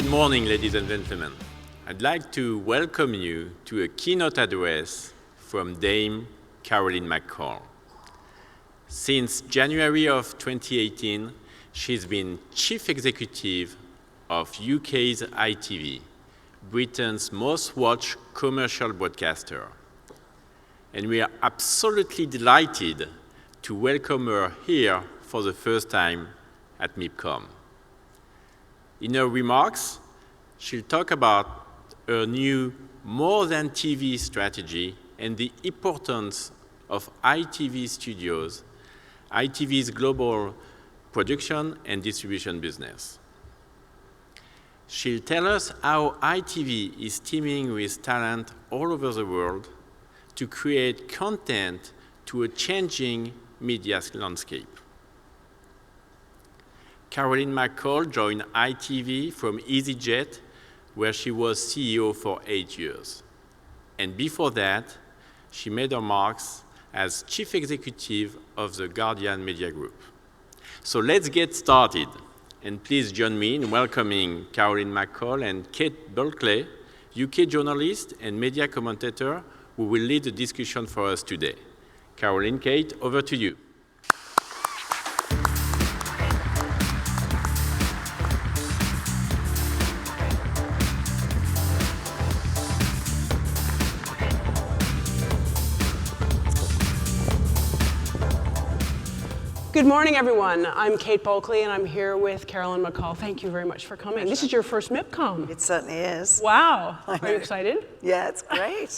Good morning, ladies and gentlemen. I'd like to welcome you to a keynote address from Dame Carolyn McCall. Since January of 2018, she's been Chief Executive of UK's ITV, Britain's most watched commercial broadcaster. And we are absolutely delighted to welcome her here for the first time at Mipcom. In her remarks, she'll talk about her new More Than TV strategy and the importance of ITV Studios, ITV's global production and distribution business. She'll tell us how ITV is teaming with talent all over the world to create content to a changing media landscape. Carolyn McCall joined ITV from EasyJet, where she was CEO for 8 years. And before that, she made her marks as Chief Executive of the Guardian Media Group. So let's get started. And please join me in welcoming Carolyn McCall and Kate Bulkley, UK journalist and media commentator, who will lead the discussion for us today. Carolyn, Kate, over to you. Good morning, everyone. I'm Kate Bulkley, and I'm here with Carolyn McCall. Thank you very much for coming. This is your first Mipcom. It certainly is. Wow. Are you excited? Yeah, it's great.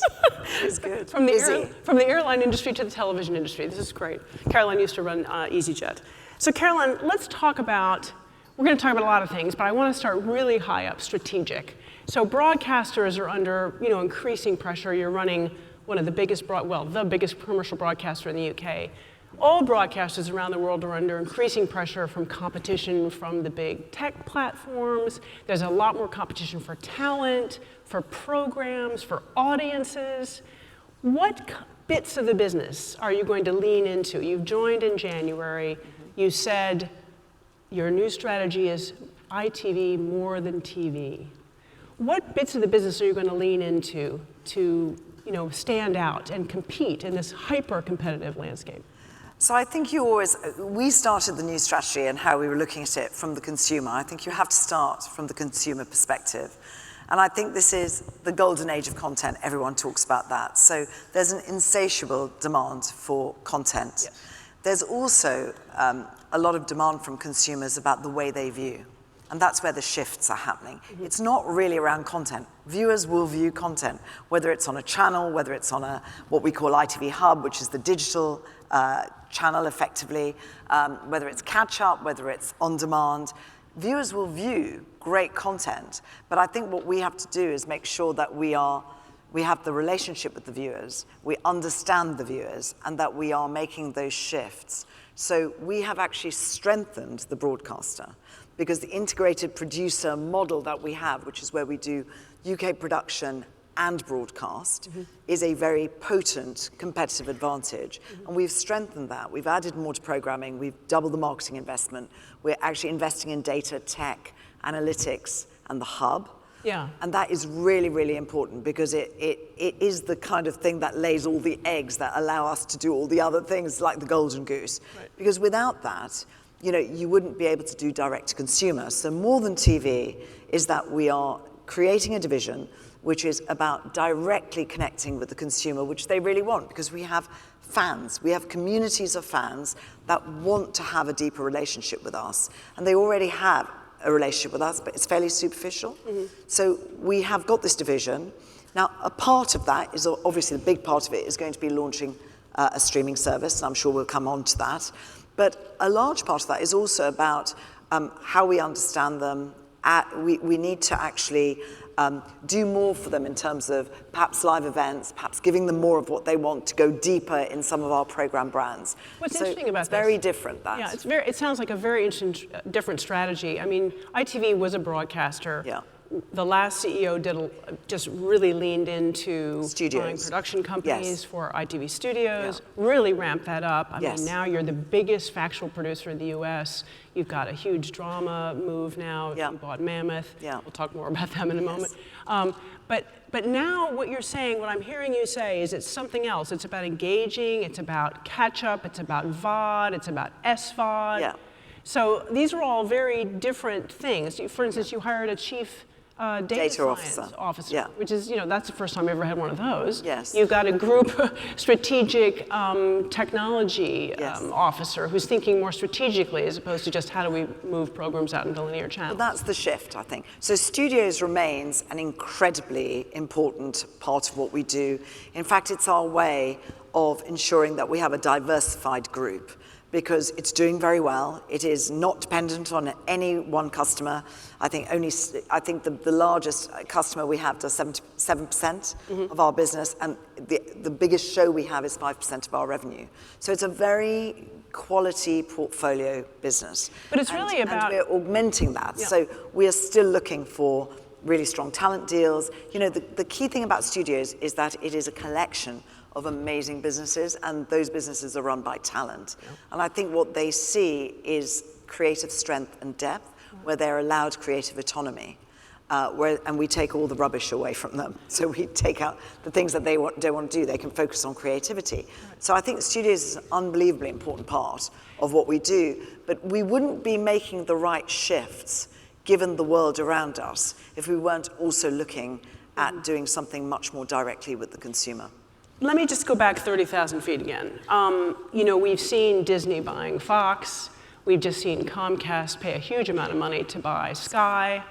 It's good. From the airline industry to the television industry. This is great. Carolyn used to run EasyJet. So Carolyn, we're going to talk about a lot of things, but I want to start really high up, strategic. So broadcasters are under, increasing pressure. You're running one of the biggest, the biggest commercial broadcaster in the UK. All broadcasters around the world are under increasing pressure from competition from the big tech platforms. There's a lot more competition for talent, for programs, for audiences. What bits of the business are you going to lean into? You've joined in January. You said your new strategy is ITV more than TV. What bits of the business are you going to lean into to stand out and compete in this hyper-competitive landscape? So I think we started the new strategy and how we were looking at it from the consumer. I think you have to start from the consumer perspective. And I think this is the golden age of content. Everyone talks about that. So there's an insatiable demand for content. Yes. There's also a lot of demand from consumers about the way they view. And that's where the shifts are happening. Mm-hmm. It's not really around content. Viewers will view content, whether it's on a channel, whether it's on what we call ITV Hub, which is the digital channel effectively, whether it's catch-up, whether it's on-demand. Viewers will view great content, but I think what we have to do is make sure that we have the relationship with the viewers, we understand the viewers, and that we are making those shifts. So we have actually strengthened the broadcaster, because the integrated producer model that we have, which is where we do UK production and broadcast, is a very potent competitive advantage. And we've strengthened that. We've added more to programming. We've doubled the marketing investment. We're actually investing in data, tech, analytics, and the hub. Yeah. And that is really, really important, because it is the kind of thing that lays all the eggs that allow us to do all the other things, like the golden goose. Right. Because without that, you wouldn't be able to do direct to consumer. So more than TV is that we are creating a division which is about directly connecting with the consumer, which they really want, because we have fans. We have communities of fans that want to have a deeper relationship with us. And they already have a relationship with us, but it's fairly superficial. Mm-hmm. So we have got this division. Now, a part of that is, obviously the big part of it is going to be launching a streaming service, and I'm sure we'll come on to that. But a large part of that is also about how we understand them. We need to actually do more for them in terms of perhaps live events, perhaps giving them more of what they want to go deeper in some of our program brands. What's interesting about this? It's very different, that. Yeah, it sounds like a very interesting, different strategy. I mean, ITV was a broadcaster. Yeah. the last CEO just really leaned into buying production companies for ITV Studios, really ramped that up. I mean, now you're the biggest factual producer in the US. You've got a huge drama move now. You bought Mammoth. We'll talk more about them in a moment. But now what you're saying, what I'm hearing you say is it's something else. It's about engaging, it's about catch-up, it's about VOD, it's about SVOD. So these are all very different things. For instance, you hired a chief data science officer, which is, that's the first time I ever had one of those. You've got a group strategic technology officer who's thinking more strategically as opposed to just how do we move programs out into linear channels. Well, that's the shift, I think. So studios remains an incredibly important part of what we do. In fact, it's our way of ensuring that we have a diversified group, because it's doing very well. It is not dependent on any one customer. I think the largest customer we have does 7% of our business, and the biggest show we have is 5% of our revenue. So it's a very quality portfolio business. But it's really about... And we're augmenting that. So we are still looking for really strong talent deals. The key thing about studios is that it is a collection of amazing businesses, and those businesses are run by talent. And I think what they see is creative strength and depth, where they're allowed creative autonomy, and we take all the rubbish away from them. So we take out the things that they don't want to do. They can focus on creativity. So I think studios is an unbelievably important part of what we do, but we wouldn't be making the right shifts given the world around us if we weren't also looking at doing something much more directly with the consumer. Let me just go back 30,000 feet again. We've seen Disney buying Fox. We've just seen Comcast pay a huge amount of money to buy Sky.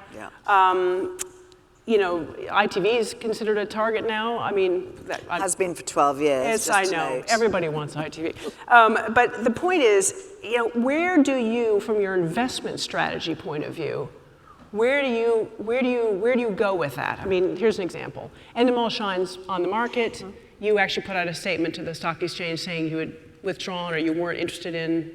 ITV is considered a target now. I mean, has been for 12 years. Yes, I know. Everybody wants ITV. But the point is, where do you, from your investment strategy point of view, where do you go with that? I mean, here's an example. Endemol Shine's on the market. You actually put out a statement to the stock exchange saying you had withdrawn or you weren't interested in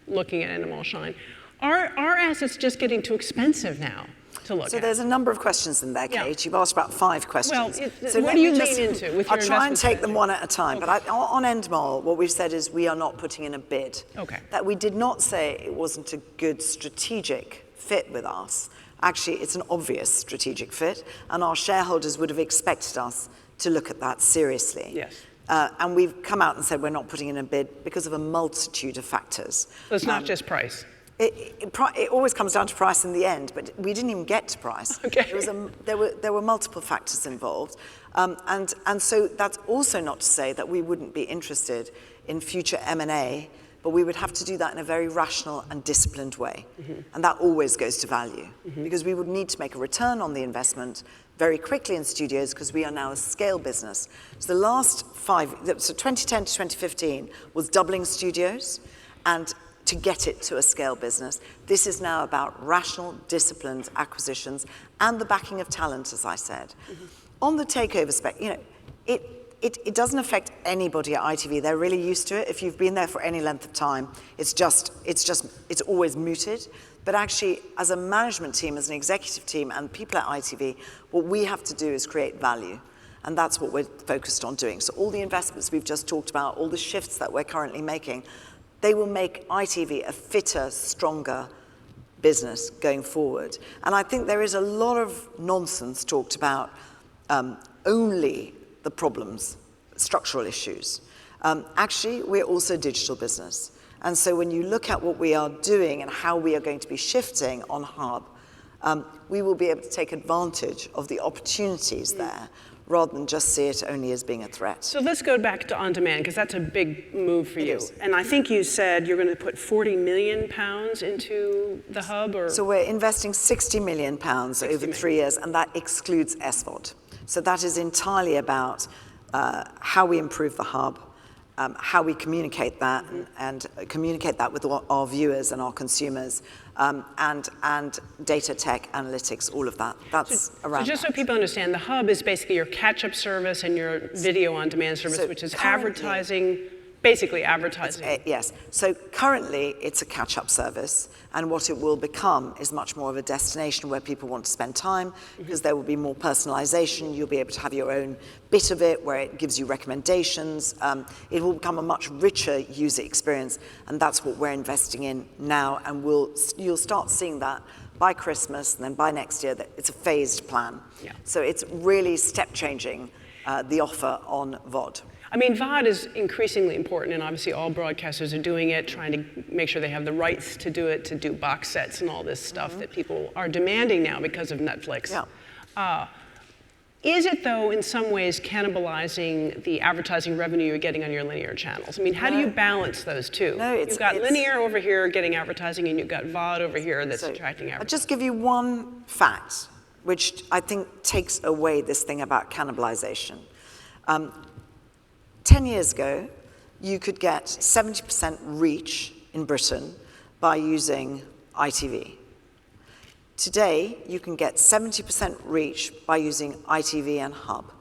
looking at Endemol Shine. Are assets just getting too expensive now to look at? So there's a number of questions in there, Kate. You've asked about 5 questions. Well, so what do you lean into with your I'll try and take strategy? them one at a time. But on Endemol, what we've said is we are not putting in a bid. That we did not say it wasn't a good strategic fit with us. Actually, it's an obvious strategic fit, and our shareholders would have expected us to look at that seriously. And we've come out and said we're not putting in a bid because of a multitude of factors. So it's not just price? It always comes down to price in the end, but we didn't even get to price. There were multiple factors involved. And so that's also not to say that we wouldn't be interested in future M&A, but we would have to do that in a very rational and disciplined way. And that always goes to value, because we would need to make a return on the investment very quickly in studios, because we are now a scale business. So the last 2010 to 2015 was doubling studios, and to get it to a scale business. This is now about rational, disciplined acquisitions and the backing of talent, as I said. On the takeover spec, it doesn't affect anybody at ITV. They're really used to it. If you've been there for any length of time, it's always mooted. But actually, as a management team, as an executive team, and people at ITV, what we have to do is create value. And that's what we're focused on doing. So all the investments we've just talked about, all the shifts that we're currently making, they will make ITV a fitter, stronger business going forward. And I think there is a lot of nonsense talked about only the problems, structural issues. Actually, we're also a digital business. And so when you look at what we are doing and how we are going to be shifting on Hub, we will be able to take advantage of the opportunities there, rather than just see it only as being a threat. So let's go back to On Demand, because that's a big move for you. And I think you said you're going to put £40 million into the Hub? Or? So we're investing £60 million over 3 years, and that excludes SVOD. So that is entirely about how we improve the Hub, how we communicate that, and communicate that with our viewers and our consumers, and data tech, analytics, all of that. That's around. So just so people understand, the Hub is basically your catch-up service and your video on-demand service, which is advertising Basically advertising. Yes. So currently, it's a catch-up service, and what it will become is much more of a destination where people want to spend time, because there will be more personalization. You'll be able to have your own bit of it, where it gives you recommendations. It will become a much richer user experience, and that's what we're investing in now, and you'll start seeing that by Christmas, and then by next year. That it's a phased plan. Yeah. So it's really step-changing the offer on VOD. I mean, VOD is increasingly important, and obviously all broadcasters are doing it, trying to make sure they have the rights to do it, to do box sets and all this stuff that people are demanding now because of Netflix. Yeah. Is it, though, in some ways cannibalizing the advertising revenue you're getting on your linear channels? I mean, how do you balance those two? No, you've got linear over here getting advertising, and you've got VOD over here that's attracting advertising. I'll just give you one fact, which I think takes away this thing about cannibalization. 10 years ago, you could get 70% reach in Britain by using ITV. Today, you can get 70% reach by using ITV and Hub.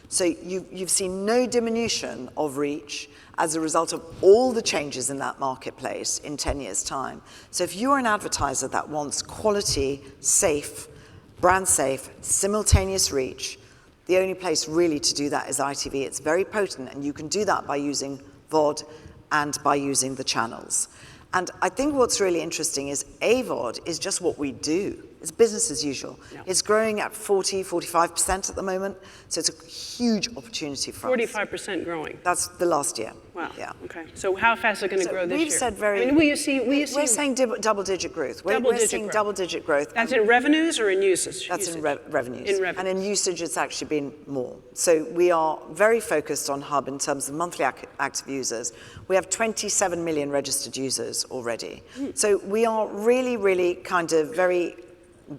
So you've seen no diminution of reach as a result of all the changes in that marketplace in 10 years' time. So if you're an advertiser that wants quality, safe, brand safe, simultaneous reach, the only place really to do that is ITV. It's very potent, and you can do that by using VOD and by using the channels. And I think what's really interesting is AVOD is just what we do. It's business as usual. Yeah. It's growing at 45% at the moment, so it's a huge opportunity for us. 45% growing. That's the last year. Wow. Yeah. Okay. So how fast is it going to grow this year? We've said very. I mean, we're saying double-digit growth. We're seeing double-digit growth. That's in revenues or in usage? That's in revenues. In revenues. And in usage, it's actually been more. So we are very focused on Hub in terms of monthly active users. We have 27 million registered users already. So we are really, really kind of very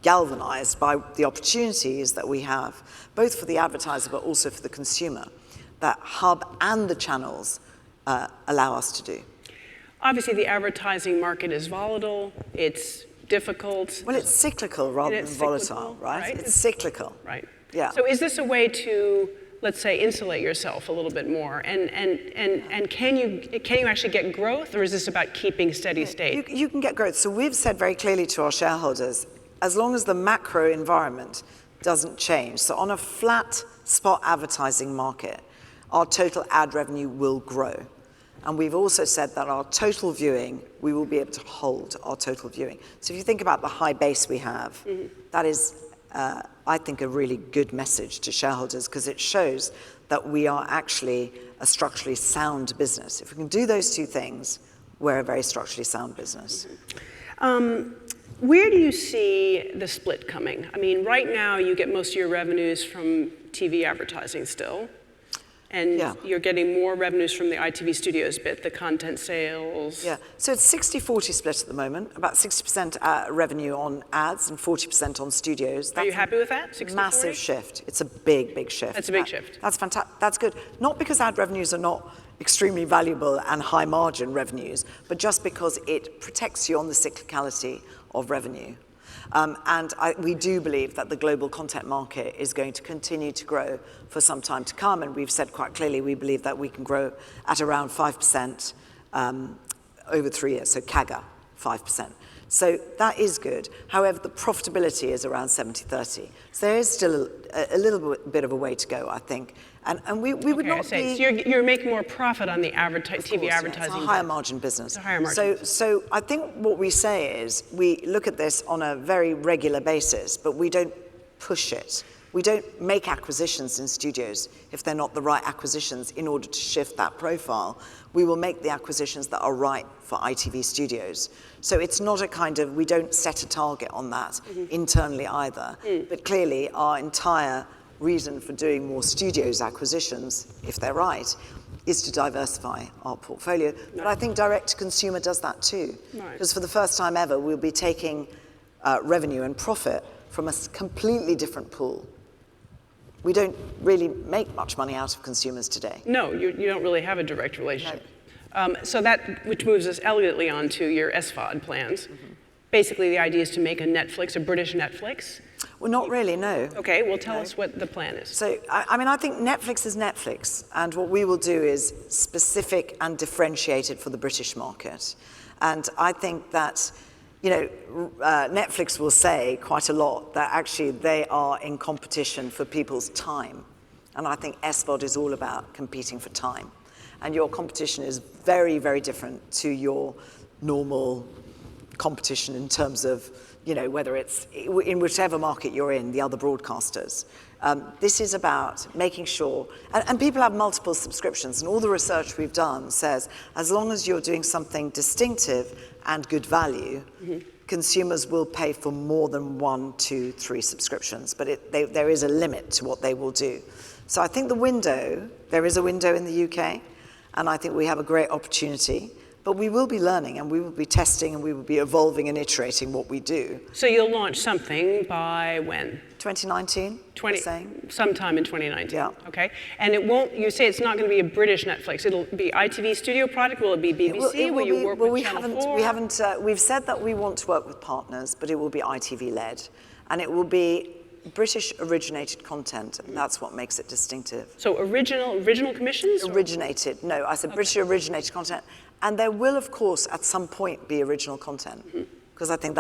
galvanized by the opportunities that we have, both for the advertiser but also for the consumer, that Hub and the channels allow us to do. Obviously, the advertising market is volatile. It's difficult. Well, it's cyclical rather than volatile, right? It's cyclical. Right. Yeah. So is this a way to, let's say, insulate yourself a little bit more? And can you actually get growth, or is this about keeping steady state? You can get growth. So we've said very clearly to our shareholders, as long as the macro environment doesn't change, so on a flat spot advertising market, our total ad revenue will grow. And we've also said that our total viewing, we will be able to hold our total viewing. So if you think about the high base we have, that is, I think, a really good message to shareholders, because it shows that we are actually a structurally sound business. If we can do those two things, we're a very structurally sound business. Where do you see the split coming? I mean, right now you get most of your revenues from TV advertising still, and you're getting more revenues from the ITV Studios bit, the content sales. Yeah, so it's 60-40 split at the moment, about 60% revenue on ads and 40% on studios. Are you happy with that, 60-40? Massive shift. It's a big, big shift. That's a big shift. That's fantastic. That's good. Not because ad revenues are not extremely valuable and high margin revenues, but just because it protects you on the cyclicality of revenue. We do believe that the global content market is going to continue to grow for some time to come, and we've said quite clearly we believe that we can grow at around 5% over 3 years, so CAGR 5%. So that is good. However, the profitability is around 70-30. So there is still a little bit of a way to go, I think. And we would not be... So you're making more profit on the TV advertising. It's a higher margin business. It's a higher margin. So I think what we say is we look at this on a very regular basis, but we don't push it. We don't make acquisitions in studios if they're not the right acquisitions in order to shift that profile. We will make the acquisitions that are right for ITV Studios. So it's not a kind of, we don't set a target on that internally either. But clearly our entire reason for doing more studios acquisitions, if they're right, is to diversify our portfolio. But I think direct-to-consumer does that too. Because for the first time ever, we'll be taking revenue and profit from a completely different pool. We don't really make much money out of consumers today. No, you don't really have a direct relationship. No. So which moves us elegantly on to your SVOD plans. Basically, the idea is to make a Netflix, a British Netflix. Well, not really, no. Okay, well, tell us what the plan is. So, I mean, I think Netflix is Netflix, and what we will do is specific and differentiated for the British market. And I think that, you know, Netflix will say quite a lot that actually they are in competition for people's time. And I think SVOD is all about competing for time. And your competition is very, very different to your normal competition in terms of, you know, whether it's in whichever market you're in, the other broadcasters. This is about making sure, and people have multiple subscriptions, and all the research we've done says, as long as you're doing something distinctive and good value, consumers will pay for more than 1, 2, 3 subscriptions, but there is a limit to what they will do. So I think there is a window in the UK, and I think we have a great opportunity. But we will be learning, and we will be testing, and we will be evolving and iterating what we do. So you'll launch something by when? 2019, sometime in 2019. Yeah. Okay. And it won't, you say it's not going to be a British Netflix. It'll be ITV Studio product? Will it be BBC? Will you work with Channel 4? We've said that we want to work with partners, but it will be ITV-led. And it will be British-originated content, and that's what makes it distinctive. So original commissions? Originated, no, I said British-originated content. And there will, of course, at some point be original content, because I think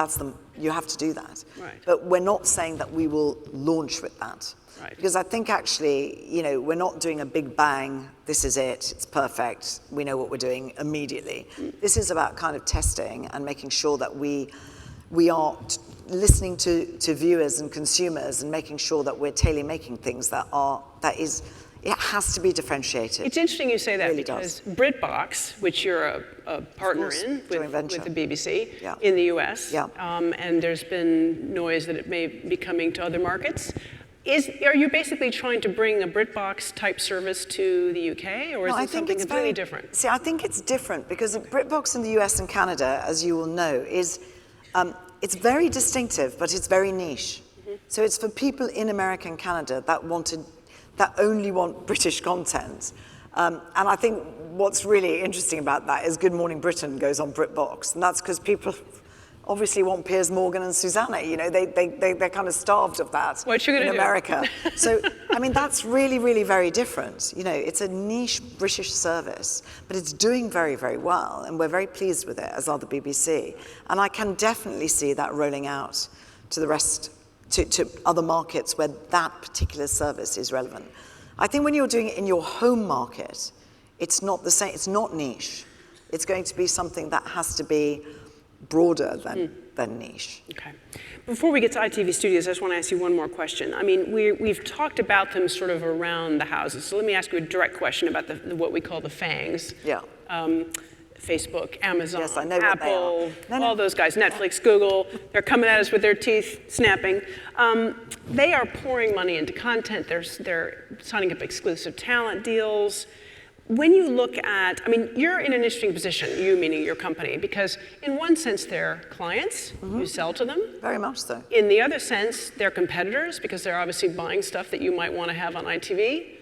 you have to do that. Right. But we're not saying that we will launch with that. Right. Because I think actually, you know, we're not doing a big bang, this is it, it's perfect, we know what we're doing immediately. This is about kind of testing and making sure that we are listening to viewers and consumers and making sure that we're tailor-making things it has to be differentiated. It's interesting you say that, really because BritBox, which you're a partner in with the BBC in the US, and there's been noise that it may be coming to other markets. Are you basically trying to bring a BritBox type service to the UK, or is it something completely different? See, I think it's different, because BritBox in the US and Canada, as you will know, is it's very distinctive, but it's very niche. So it's for people in America and Canada that only want British content. And I think what's really interesting about that is Good Morning Britain goes on BritBox, and that's because people obviously want Piers Morgan and Susanna. You know, they're kind of starved of that in America. So, I mean, that's really, really very different. You know, it's a niche British service, but it's doing very, very well, and we're very pleased with it, as are the BBC. And I can definitely see that rolling out to the rest, to other markets where that particular service is relevant. I think when you're doing it in your home market, it's not the same, it's not niche. It's going to be something that has to be broader than niche. Okay. Before we get to ITV Studios, I just want to ask you one more question. I mean, we've talked about them sort of around the houses, so let me ask you a direct question about what we call the fangs. Yeah. Facebook, Amazon, yes, I know Apple, all those guys, Netflix, Google, they're coming at us with their teeth snapping. They are pouring money into content. They're signing up exclusive talent deals. When you look at, I mean, you're in an interesting position, you meaning your company, because in one sense they're clients, you sell to them. Very much so. In the other sense, they're competitors, because they're obviously buying stuff that you might want to have on ITV.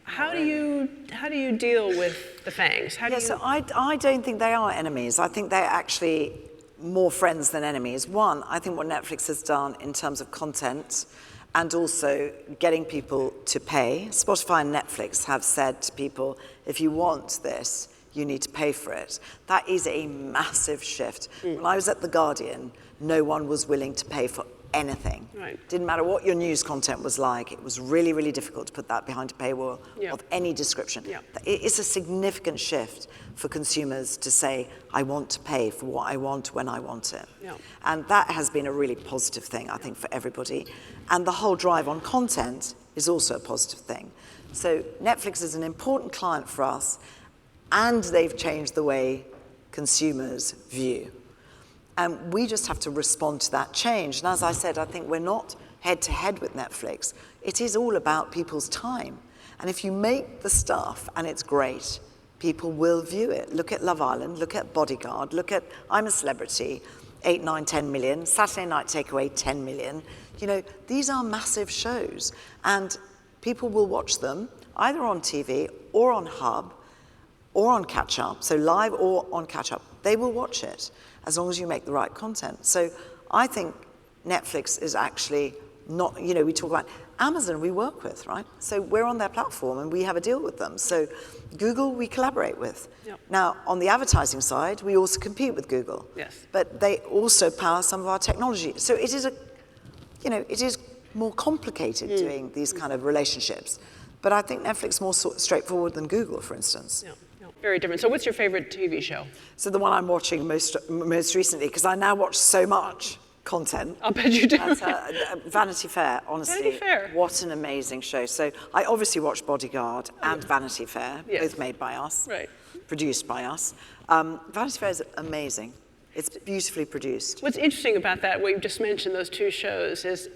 How do you deal with the fangs? So I don't think they are enemies. I think they're actually more friends than enemies. One, I think what Netflix has done in terms of content and also getting people to pay. Spotify and Netflix have said to people, if you want this, you need to pay for it. That is a massive shift. When I was at The Guardian, no one was willing to pay for anything. Right. Didn't matter what your news content was like. It was really, really difficult to put that behind a paywall of any description. It's a significant shift for consumers to say, I want to pay for what I want when I want it. And that has been a really positive thing, I think, for everybody. And the whole drive on content is also a positive thing. So Netflix is an important client for us, and they've changed the way consumers view. And we just have to respond to that change. And as I said, I think we're not head-to-head with Netflix. It is all about people's time. And if you make the stuff and it's great, people will view it. Look at Love Island, look at Bodyguard, look at I'm a Celebrity, 8, 9, 10 million, Saturday Night Takeaway, 10 million. You know, these are massive shows. And people will watch them either on TV or on Hub or on catch-up, so live or on catch-up. they will watch it as long as you make the right content. So I think Netflix is actually not, you know, we talk about Amazon we work with, right? So we're on their platform and we have a deal with them. So Google we collaborate with. Yep. Now, on the advertising side, we also compete with Google. Yes. But they also power some of our technology. So it is it is more complicated doing these kind of relationships. But I think Netflix is more straightforward than Google, for instance. Yeah. Very different. So what's your favorite TV show? So the one I'm watching most recently, because I now watch so much content. I'll bet you do. That's Vanity Fair, honestly. Vanity Fair. What an amazing show. So I obviously watch Bodyguard and Vanity Fair, both made by us, produced by us. Vanity Fair is amazing. It's beautifully produced. What's interesting about that, what you just mentioned, those two shows, is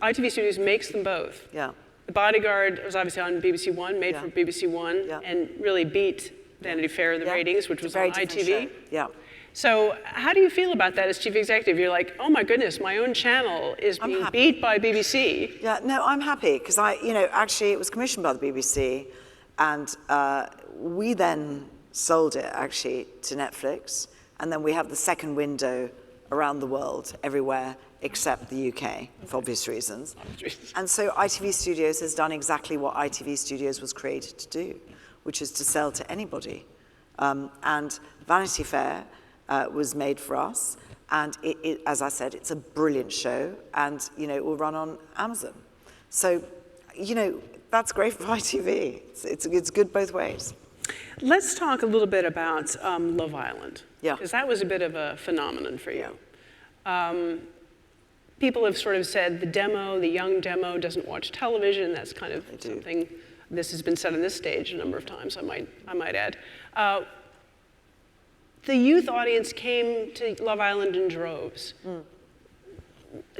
ITV Studios makes them both. Yeah. The Bodyguard was obviously on BBC One, made for BBC One, and really beat Vanity Fair in the ratings, which was on ITV. Show. Yeah. So how do you feel about that as chief executive? You're like, oh my goodness, my own channel is being beat by BBC. Yeah, no, I'm happy because actually it was commissioned by the BBC, and we then sold it actually to Netflix, and then we have the second window around the world, everywhere except the UK, for obvious reasons. And so ITV Studios has done exactly what ITV Studios was created to do, which is to sell to anybody. And Vanity Fair was made for us, and it, as I said, it's a brilliant show, and it will run on Amazon. So, that's great for ITV. It's good both ways. Let's talk a little bit about Love Island. Yeah. Because that was a bit of a phenomenon for you. People have sort of said the young demo doesn't watch television. That's kind of something. This has been said on this stage a number of times, I might add. The youth audience came to Love Island in droves.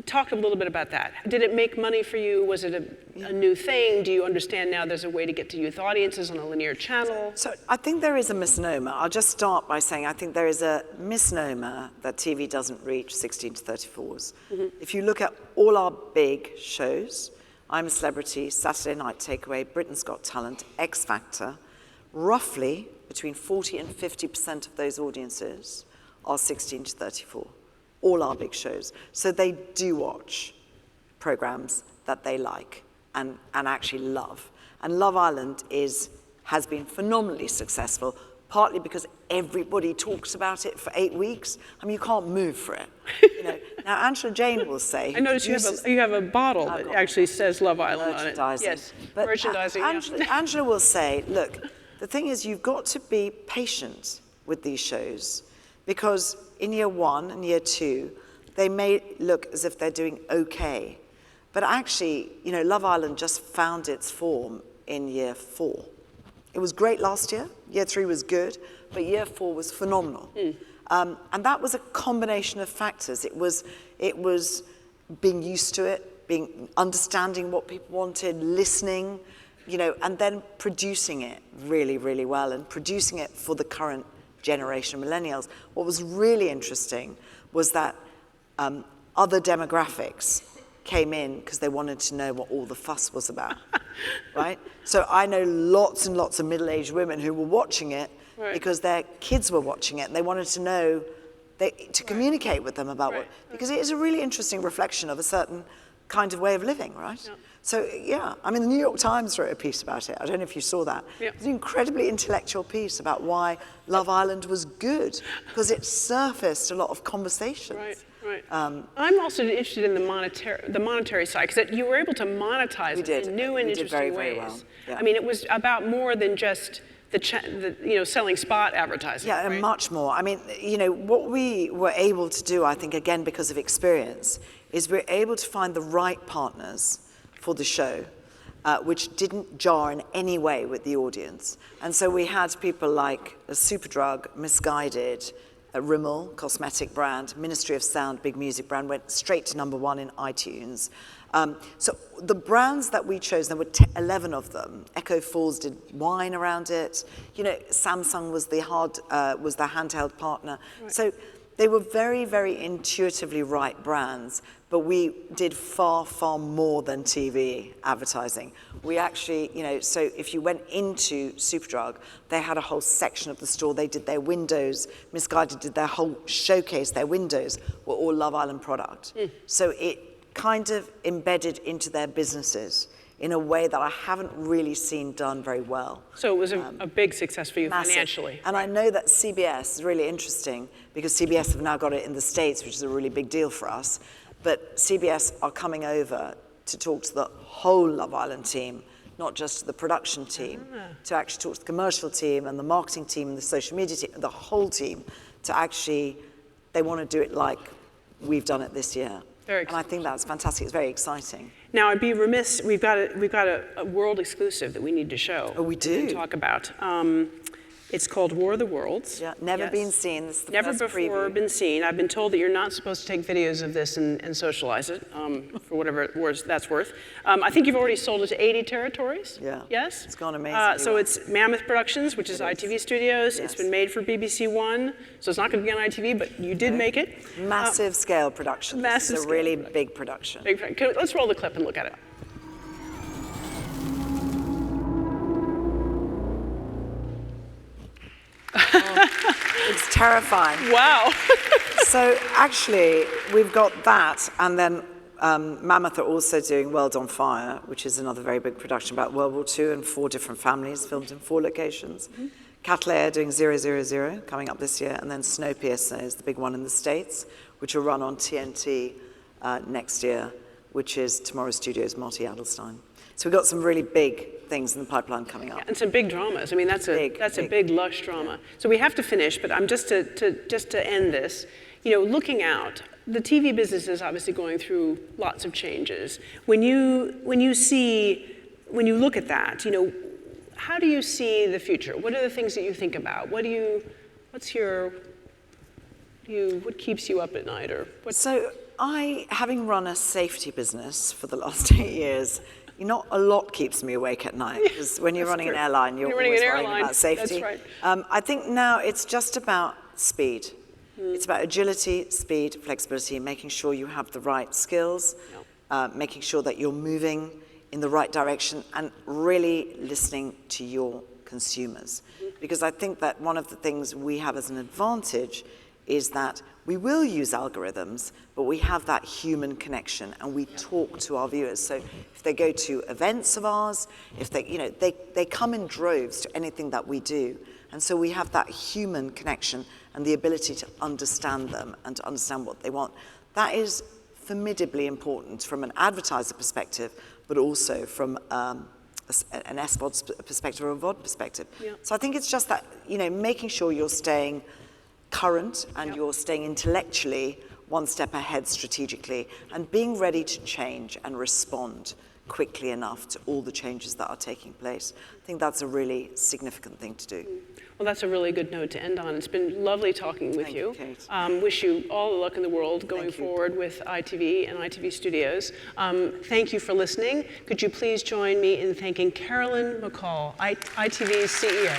Talk a little bit about that. Did it make money for you? Was it a new thing? Do you understand now there's a way to get to youth audiences on a linear channel? So I think there is a misnomer. I'll just start by saying I think there is a misnomer that TV doesn't reach 16 to 34s. If you look at all our big shows, I'm a Celebrity, Saturday Night Takeaway, Britain's Got Talent, X Factor, roughly between 40 and 50% of those audiences are 16 to 34, all our big shows. So they do watch programs that they like and actually love. And Love Island has been phenomenally successful, partly because everybody talks about it for 8 weeks. I mean, you can't move for it. Now, Angela Jane will say... I noticed you have a bottle that actually says Love Island on it. Yes, but merchandising. Angela will say, look, the thing is you've got to be patient with these shows because in year 1 and year 2, they may look as if they're doing okay. But actually, Love Island just found its form in year 4. It was great last year. Year 3 was good, but year 4 was phenomenal. And that was a combination of factors. It was being used to it, understanding what people wanted, listening, and then producing it really, really well and producing it for the current generation of millennials. What was really interesting was that other demographics came in because they wanted to know what all the fuss was about, right? So I know lots and lots of middle-aged women who were watching it because their kids were watching it and they wanted to know, to communicate with them about because it is a really interesting reflection of a certain kind of way of living, right? Yeah. So, I mean, the New York Times wrote a piece about it. I don't know if you saw that. Yeah. It was an incredibly intellectual piece about why Love Island was good, because it surfaced a lot of conversations. Right. I'm also interested in the monetary side, because you were able to monetize it in new and interesting ways. Very well. Yeah. I mean, it was about more than just selling spot advertising. Yeah, and much more. I mean, what we were able to do, I think, again, because of experience, is we're able to find the right partners for the show, which didn't jar in any way with the audience. And so we had people like Superdrug, Misguided, Rimmel, cosmetic brand, Ministry of Sound, big music brand, went straight to #1 in iTunes. So the brands that we chose, there were 11 of them. Echo Falls did wine around it. Samsung was the handheld partner. Right. So they were very, very intuitively right brands, but we did far, far more than TV advertising. We actually, so if you went into Superdrug, they had a whole section of the store. They did their windows. Misguided did their whole showcase. Their windows were all Love Island product. So it kind of embedded into their businesses in a way that I haven't really seen done very well. So it was a big success for you massive. financially. And I know that CBS is really interesting because CBS have now got it in the States, which is a really big deal for us. But CBS are coming over to talk to the whole Love Island team, not just the production team, to actually talk to the commercial team and the marketing team and the social media team, the whole team, to actually, they want to do it like we've done it this year. Very and I think that's fantastic. It's very exciting. Now, I'd be remiss, we've got a world exclusive that we need to show. Oh, we do? And talk about. It's called War of the Worlds. Yeah, never been seen. This is the Never first before preview. been seen. I've been told that you're not supposed to take videos of this and socialize it, for whatever that's worth. I think you've already sold it to 80 territories. Yeah. Yes? It's gone amazingly So well. it's Mammoth Productions, which is ITV Studios. Yes. It's been made for BBC One, so it's not going to be on ITV, but you did make it. Massive scale production. Massive This is a scale really production. big production. Let's roll the clip and look at it. It's terrifying. Wow. So actually, we've got that, and then Mammoth are also doing World on Fire, which is another very big production about World War II and 4 different families, filmed in 4 locations. Catleya doing 000 coming up this year, and then Snowpiercer is the big one in the States, which will run on TNT next year, which is Tomorrow Studios' Marty Adelstein. So we've got some really big things in the pipeline coming up. And some big dramas. I mean, that's a big lush drama. So we have to finish, but I'm just to end this. Looking out, the TV business is obviously going through lots of changes. When you look at that, how do you see the future? What are the things that you think about? What keeps you up at night, or what? So having run a safety business for the last 8 years, not a lot keeps me awake at night, because when you're running an airline, you're always worrying about safety. That's right. I think now it's just about speed. It's about agility, speed, flexibility, making sure you have the right skills, making sure that you're moving in the right direction, and really listening to your consumers. Because I think that one of the things we have as an advantage is that we will use algorithms, but we have that human connection, and we talk to our viewers. So if they go to events of ours, if they come in droves to anything that we do. And so we have that human connection and the ability to understand them and to understand what they want. That is formidably important from an advertiser perspective, but also from an SVOD perspective or a VOD perspective. Yeah. So I think it's just that, making sure you're staying current and you're staying intellectually one step ahead strategically, and being ready to change and respond quickly enough to all the changes that are taking place. I think that's a really significant thing to do. Well, that's a really good note to end on. It's been lovely talking with Thank you, Kate. Wish you all the luck in the world going forward with ITV and ITV Studios. Thank you for listening. Could you please join me in thanking Carolyn McCall, ITV's CEO.